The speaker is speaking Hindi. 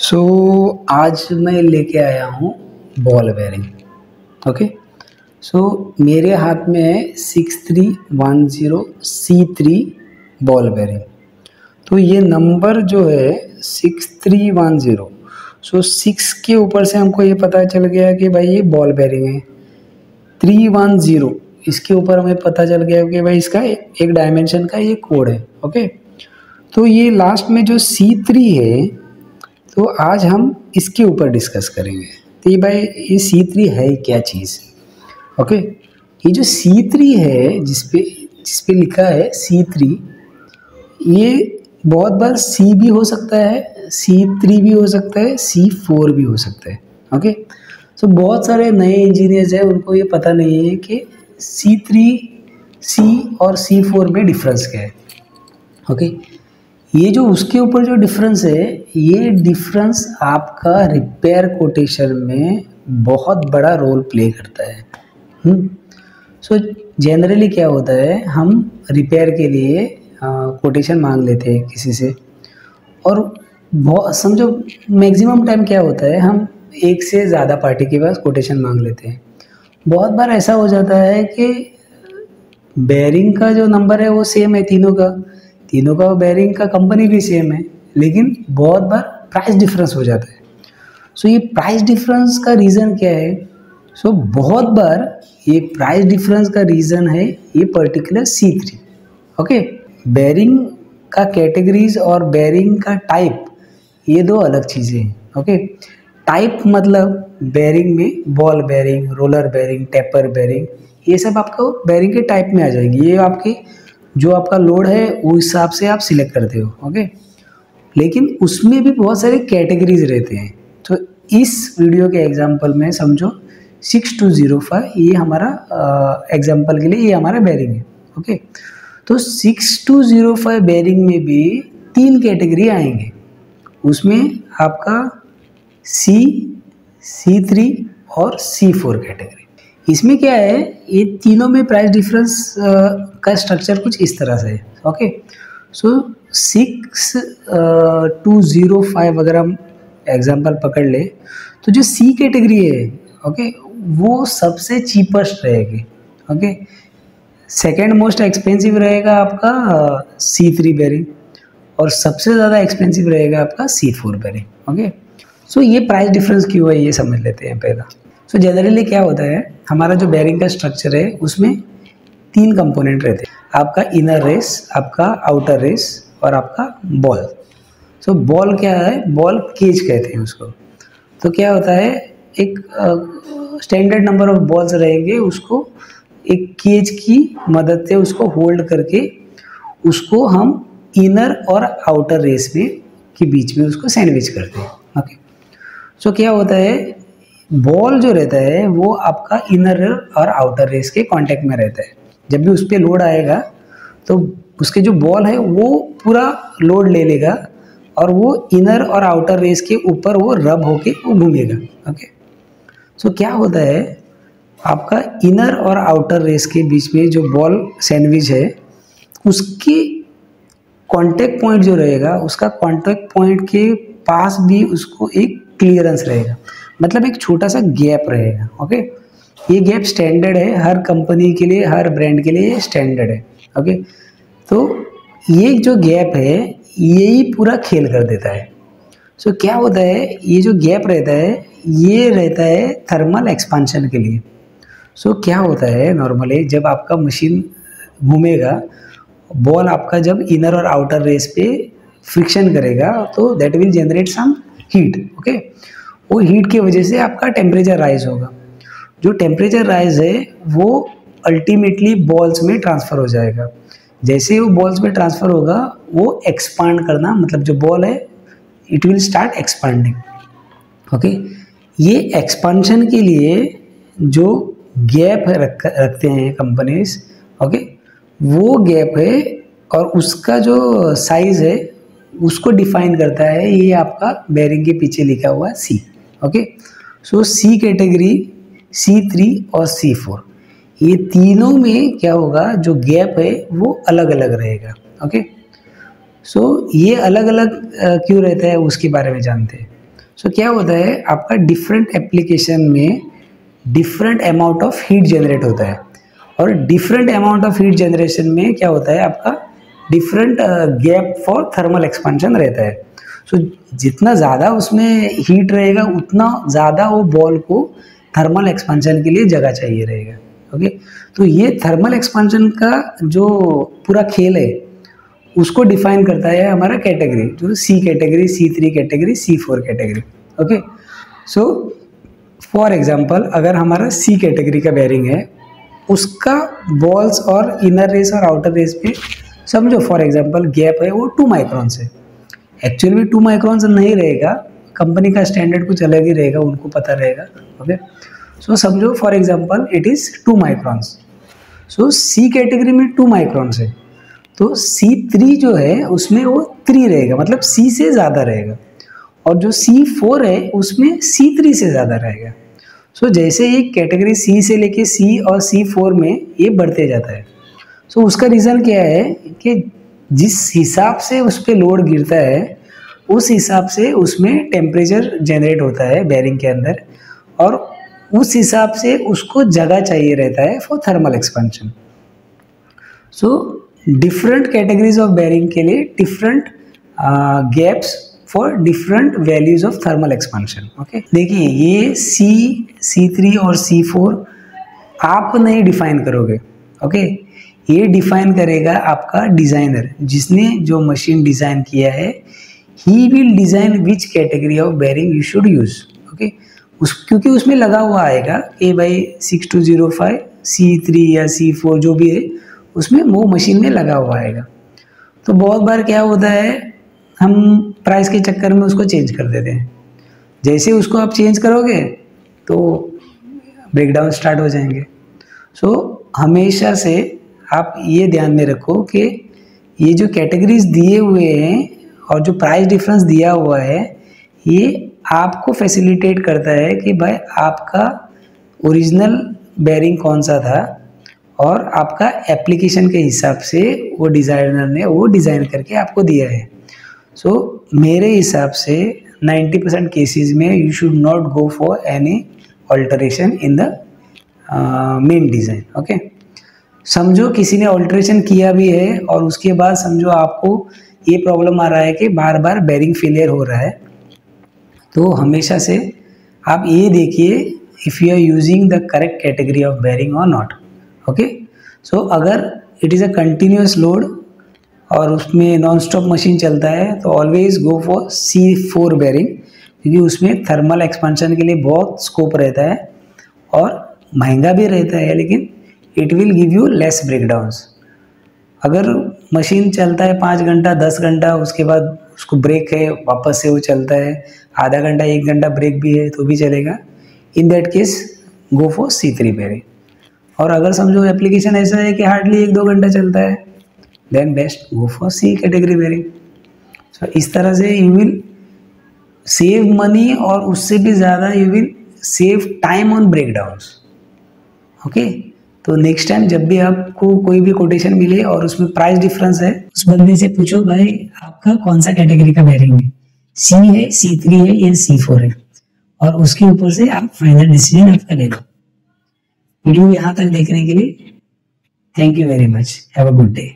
सो आज मैं लेके आया हूँ बॉल बेयरिंग। ओके, सो मेरे हाथ में है 6310C3 बॉल बेयरिंग। तो ये नंबर जो है 6310, सो 6 के ऊपर से हमको ये पता चल गया कि भाई ये बॉल बेयरिंग है। 310 इसके ऊपर हमें पता चल गया कि भाई इसका एक डायमेंशन का ये कोड है। ओके, तो ये लास्ट में जो C3 है, तो आज हम इसके ऊपर डिस्कस करेंगे। तो ये भाई ये C3 है क्या चीज़। ओके, ये जो C3 है जिसपे लिखा है C3, ये बहुत बार C भी हो सकता है, C3 भी हो सकता है, C4 भी हो सकता है। ओके, तो बहुत सारे नए इंजीनियर्स हैं, उनको ये पता नहीं है कि C3, C और C4 में डिफरेंस क्या है। ओके, ये जो उसके ऊपर जो डिफरेंस है, ये डिफरेंस आपका रिपेयर कोटेशन में बहुत बड़ा रोल प्ले करता है। सो जनरली क्या होता है, हम रिपेयर के लिए कोटेशन मांग लेते हैं किसी से, और बहुत समझो मैक्सिमम टाइम क्या होता है, हम एक से ज़्यादा पार्टी के पास कोटेशन मांग लेते हैं। बहुत बार ऐसा हो जाता है कि बेयरिंग का जो नंबर है वो सेम है तीनों का, बेयरिंग का कंपनी भी सेम है, लेकिन बहुत बार प्राइस डिफरेंस हो जाता है। सो ये प्राइस डिफरेंस का रीज़न क्या है? सो बहुत बार ये प्राइस डिफरेंस का रीज़न है ये पर्टिकुलर C3। ओके, बेयरिंग का कैटेगरीज और बेयरिंग का टाइप ये दो अलग चीज़ें हैं। ओके, टाइप मतलब बेयरिंग में ball bearing, roller bearing, taper bearing, ये सब आपको बेयरिंग के टाइप में आ जाएंगी। ये आपके जो आपका लोड है उस हिसाब से आप सिलेक्ट करते हो। ओके, लेकिन उसमें भी बहुत सारे कैटेगरीज रहते हैं। तो इस वीडियो के एग्जांपल में समझो 6205 ये हमारा एग्जांपल के लिए ये हमारा बेयरिंग है। ओके, तो 6205 बेयरिंग में भी 3 कैटेगरी आएंगे। उसमें आपका C3 और C4 कैटेगरी। इसमें क्या है, ये तीनों में प्राइस डिफरेंस का स्ट्रक्चर कुछ इस तरह से है। ओके, सो 6205 अगर हम एग्जांपल पकड़ ले, तो जो C कैटेगरी है, ओके, वो सबसे चीपेस्ट रहेगी। ओके, सेकेंड मोस्ट एक्सपेंसिव रहेगा आपका C3 बेयरिंग, और सबसे ज़्यादा एक्सपेंसिव रहेगा आपका C4 बेयरिंग। ओके, सो ये प्राइस डिफरेंस क्यों है ये समझ लेते हैं पहला। सो जनरली क्या होता है, हमारा जो बेयरिंग का स्ट्रक्चर है उसमें 3 कंपोनेंट रहते हैं, आपका इनर रेस, आपका आउटर रेस और आपका बॉल। सो बॉल क्या है, बॉल केज कहते हैं उसको। तो क्या होता है, एक स्टैंडर्ड नंबर ऑफ बॉल्स रहेंगे, उसको एक केज की मदद से उसको होल्ड करके उसको हम इनर और आउटर रेस में के बीच में उसको सैंडविच करते हैं। ओके, सो क्या होता है, बॉल जो रहता है वो आपका इनर और आउटर रेस के कांटेक्ट में रहता है। जब भी उस पर लोड आएगा तो उसके जो बॉल है वो पूरा लोड ले लेगा, और वो इनर और आउटर रेस के ऊपर वो रब होके वो घूमेगा। ओके, सो क्या होता है, आपका इनर और आउटर रेस के बीच में जो बॉल सैंडविच है, उसकी कांटेक्ट पॉइंट जो रहेगा, उसका कांटेक्ट पॉइंट के पास भी उसको एक क्लियरेंस रहेगा, मतलब एक छोटा सा गैप रहेगा। ओके, ये गैप स्टैंडर्ड है हर कंपनी के लिए, हर ब्रांड के लिए ये स्टैंडर्ड है। ओके, तो ये जो गैप है यही पूरा खेल कर देता है। सो क्या होता है, ये जो गैप रहता है ये रहता है थर्मल एक्सपांशन के लिए। सो क्या होता है, नॉर्मली जब आपका मशीन घूमेगा, बॉल आपका जब इनर और आउटर रेस पे फ्रिक्शन करेगा तो that will generate some heat. Okay, वो हीट की वजह से आपका टेम्परेचर राइज होगा। जो टेम्परेचर राइज है वो अल्टीमेटली बॉल्स में ट्रांसफ़र हो जाएगा। जैसे ही वो बॉल्स में ट्रांसफ़र होगा, वो एक्सपांड करना, मतलब जो बॉल है it will start expanding. Okay, ये एक्सपांशन के लिए जो गैप रखते हैं कंपनीज, ओके, वो गैप है और उसका जो साइज़ है उसको डिफाइन करता है ये आपका बेयरिंग के पीछे लिखा हुआ है C। ओके, सो C कैटेगरी, C3 और C4, ये तीनों में क्या होगा, जो गैप है वो अलग अलग रहेगा। ओके, सो ये अलग अलग क्यों रहता है उसके बारे में जानते हैं। सो क्या होता है आपका डिफरेंट एप्लीकेशन में different amount of heat generate होता है, और different amount of heat generation में क्या होता है आपका different gap for thermal expansion रहता है। सो जितना ज़्यादा उसमें हीट रहेगा उतना ज़्यादा वो बॉल को थर्मल एक्सपेंशन के लिए जगह चाहिए रहेगा। ओके, तो ये थर्मल एक्सपेंशन का जो पूरा खेल है उसको डिफाइन करता है हमारा कैटेगरी, जो C category, C3 category, C4 category. Okay, so for example अगर हमारा सी कैटेगरी का बेयरिंग है, उसका बॉल्स और इनर रेस और आउटर रेस पे समझो फॉर एग्जांपल गैप है वो 2 माइक्रोन से। एक्चुअली भी 2 माइक्रोन से नहीं रहेगा, कंपनी का स्टैंडर्ड कुछ अलग ही रहेगा, उनको पता रहेगा। ओके, सो समझो for example it is 2 microns. So C category में 2 माइक्रोन्स है, तो C3 जो है उसमें वो 3 रहेगा, मतलब C से ज़्यादा रहेगा, और जो C4 है उसमें C3 से ज़्यादा रहेगा। सो जैसे ये कैटेगरी C से लेके C और C4 में ये बढ़ते जाता है। सो उसका रीज़न क्या है कि जिस हिसाब से उस पर लोड गिरता है उस हिसाब से उसमें टेम्परेचर जनरेट होता है बेयरिंग के अंदर, और उस हिसाब से उसको जगह चाहिए रहता है for thermal expansion. So different categories of bearing के लिए different gaps for different values of thermal expansion. Okay, देखिए ये C3 और C4 आप नहीं डिफाइन करोगे। ओके, ये डिफाइन करेगा आपका डिज़ाइनर, जिसने जो मशीन डिज़ाइन किया है। He will design which category of bearing you should use. Okay, क्योंकि उसमें लगा हुआ आएगा कि भाई 6205 C3 या C4 जो भी है उसमें वो मशीन में लगा हुआ आएगा। तो बहुत बार क्या होता है हम प्राइस के चक्कर में उसको चेंज कर देते हैं। जैसे उसको आप चेंज करोगे तो ब्रेकडाउन स्टार्ट हो जाएंगे। सो हमेशा से आप ये ध्यान में रखो कि ये जो कैटेगरीज दिए हुए हैं और जो प्राइस डिफरेंस दिया हुआ है ये आपको फैसिलिटेट करता है कि भाई आपका ओरिजिनल बेयरिंग कौन सा था, और आपका एप्लीकेशन के हिसाब से वो डिज़ाइनर ने वो डिज़ाइन करके आपको दिया है। सो मेरे हिसाब से 90% केसेस में you should not go for any alteration in the main design. Okay, समझो किसी ने ऑल्टरेशन किया भी है और उसके बाद समझो आपको ये प्रॉब्लम आ रहा है कि बार बार बेयरिंग फेलियर हो रहा है, तो हमेशा से आप ये देखिए if you are using the correct category of bearing और नॉट। ओके, सो अगर it is a continuous load और उसमें नॉन स्टॉप मशीन चलता है तो always go for C4 bearing, क्योंकि उसमें थर्मल एक्सपेंशन के लिए बहुत स्कोप रहता है और महंगा भी रहता है, लेकिन it will give you less breakdowns. अगर मशीन चलता है 5 घंटा 10 घंटा, उसके बाद उसको ब्रेक है वापस से वो चलता है, आधा घंटा 1 घंटा ब्रेक भी है तो भी चलेगा, in that case go for C3 bearing. और अगर समझो एप्लीकेशन ऐसा है कि हार्डली 1-2 घंटा चलता है, then best go for C category bearing. So इस तरह से यू विल सेव मनी और उससे भी ज़्यादा you will save time on breakdowns. Okay, तो नेक्स्ट टाइम जब भी आपको कोई भी कोटेशन मिले और उसमें प्राइस डिफरेंस है, उस बंदे से पूछो भाई आपका कौन सा कैटेगरी का बेयरिंग है, C है, C3 है या C4 है, और उसके ऊपर से आप फाइनल डिसीजन आपका ले लो। वीडियो यहाँ तक देखने के लिए thank you very much, have a good day.